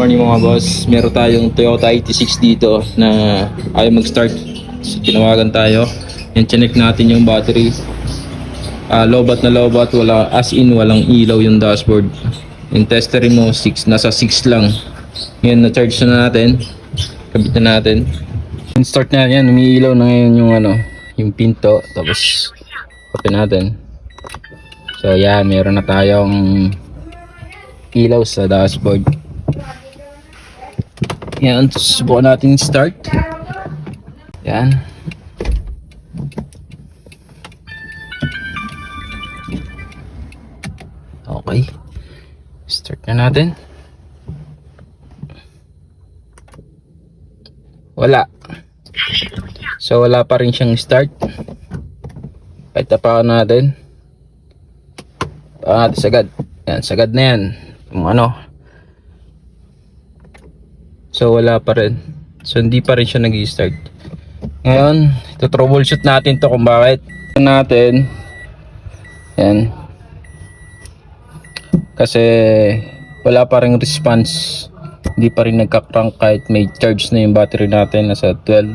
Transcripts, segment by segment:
morning mga boss. Meron tayong Toyota 86 dito na ayaw mag-start. So, tinawagan tayo. Yan, chinek natin yung battery. Lobat na lobat, wala, as in walang ilaw yung dashboard. Yung tester mo 6, nasa 6 lang. Ngayon na-charge na natin. Kabit na natin. Start na yan, umiilaw na ngayon yung yung pinto. Tapos open natin. So yan, meron na tayong ilaw sa dashboard. Yan, subukan natin start. Yan. Okay. Start na natin. Wala. So wala pa rin siyang start. Kahit tapakan natin. Sagad. Yan, sagad na yan. Kung So wala pa rin. So hindi pa rin siya nag-i-start. Ngayon, ito-troubleshoot natin to kung bakit. Natin. Yan. Kasi wala pa rin response. Hindi pa rin nagka-crank kahit may charge na yung battery natin. Nasa 12.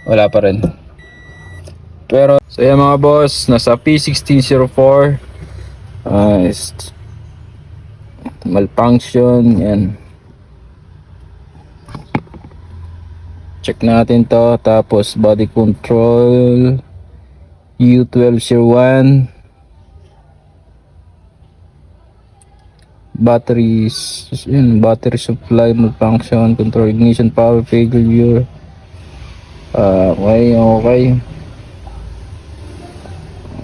Wala pa rin. Pero, so yan mga boss. Nasa P1604. Malfunction. Yan. Check natin to. Tapos body control. U1201. Batteries. Yan. Battery supply malfunction. Control ignition power failure. Okay.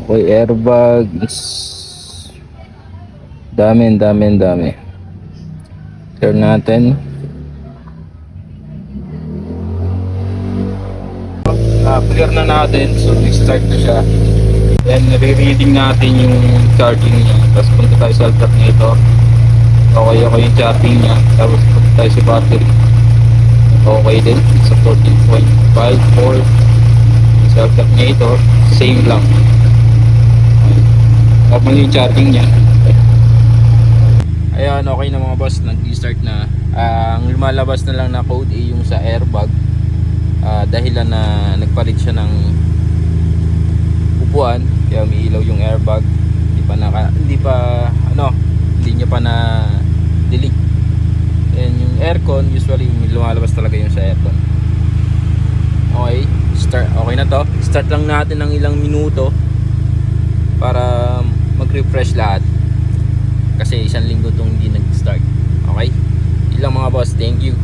Okay, airbag. Dami. Turn natin. Clear na natin. So, start na siya. Then, re-reading natin yung charging niya. Tapos, punta tayo sa alternator. Okay yung charging niya. Tapos, punta tayo sa battery. Okay din. Sa 14.54. Sa alternator, same lang. Normal yung charging niya. Ayan, okay na mga boss, nag-start na. Ang lumalabas na lang na code ay yung sa airbag. Dahilan na nagpalit siya ng upuan, kaya umiilaw yung airbag. Hindi niya pa na delete. And yung aircon, usually lumalabas talaga yung sa aircon. Okay, okay na to. Start lang natin ng ilang minuto para mag-refresh lahat. Kasi isang linggo itong hindi nag-start. Okay? Ilang mga boss, thank you.